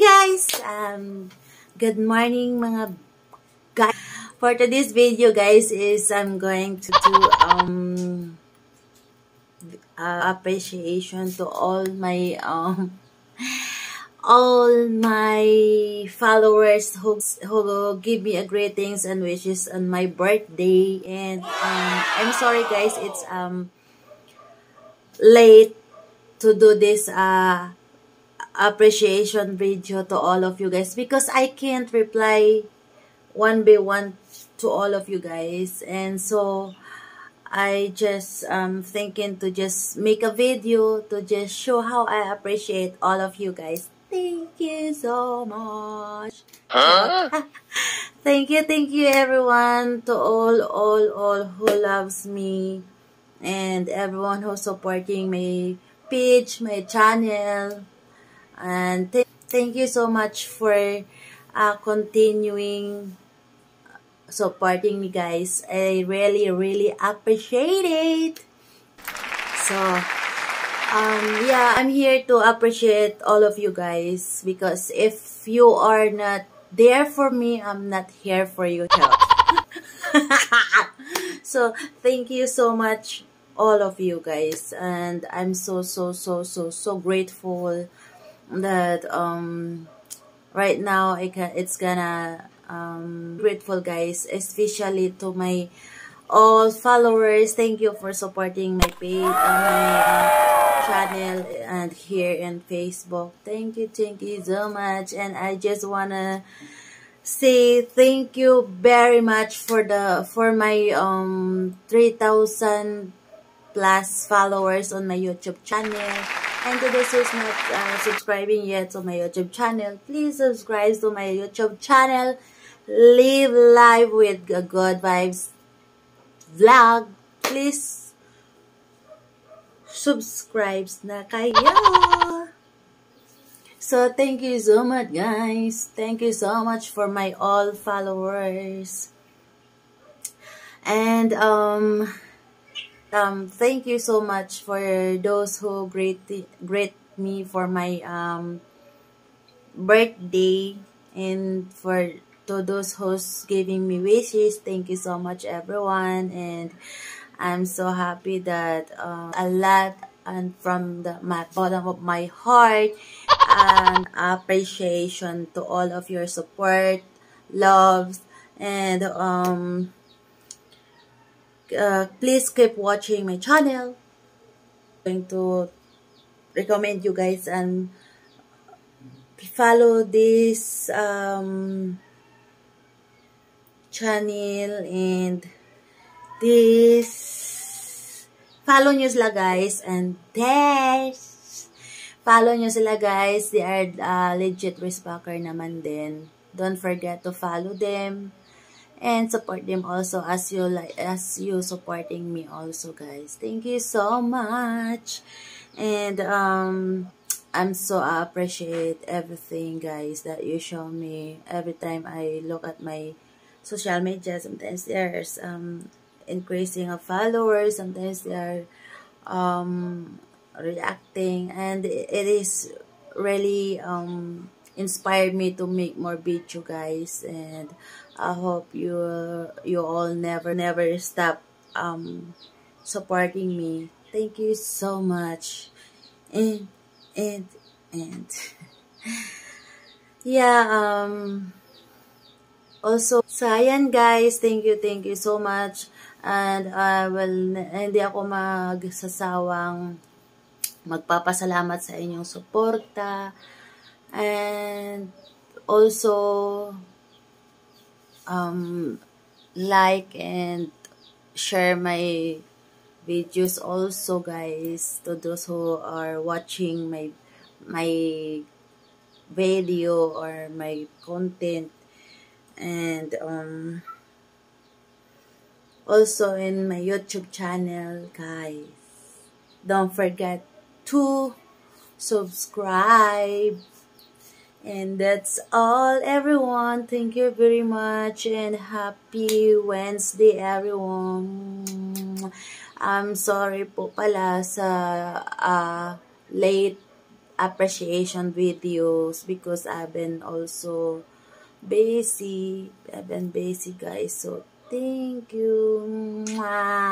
guys! Good morning mga guys. For today's video guys is I'm going to do appreciation to all my followers who give me a greetings and wishes on my birthday. And I'm sorry guys, it's late to do this appreciation video to all of you guys because I can't reply one by one to all of you guys, and so I just thinking to just make a video to just show how I appreciate all of you guys. Thank you so much. Thank you everyone, to all who loves me and everyone who's supporting my page, my channel. And thank you so much for continuing supporting me guys. I really appreciate it. So yeah, I'm here to appreciate all of you guys, because if you are not there for me, I'm not here for you. So thank you so much all of you guys, and I'm so grateful that right now it's gonna grateful guys, especially to my all followers. Thank you for supporting my page, my channel, and here in Facebook. Thank you so much. And I just wanna say thank you very much for my 3,000 plus followers on my YouTube channel. And to those who's not subscribing yet to my YouTube channel, please subscribe to my YouTube channel. Live life with good vibes vlog. Please subscribe na kayo. So thank you so much guys. Thank you so much for my all followers. And thank you so much for those who greet me for my birthday, and to those who's giving me wishes. Thank you so much everyone, and I'm so happy that a lot, and from my bottom of my heart, and appreciation to all of your support, loves, and please keep watching my channel. I'm going to recommend you guys and follow this channel, and this follow nyo sila guys, and this follow nyo sila guys. They are legit responder naman din. Don't forget to follow them and support them also as you supporting me also guys. Thank you so much. And I'm so appreciate everything guys that you show me every time I look at my social media. Sometimes there's increasing of followers, sometimes they are reacting, and it is really inspired me to make more video guys. And I hope you all never stop supporting me. Thank you so much. And yeah, also sayan guys, thank you so much. And hindi ako magsasawang magpapasalamat sa inyong suporta, and also like and share my videos also guys, to those who are watching my video or my content. And also in my YouTube channel guys, don't forget to subscribe. And that's all everyone. Thank you very much, and happy Wednesday everyone. I'm sorry po pala sa late appreciation videos because I've been also busy. I've been busy, guys. So thank you. Mwah.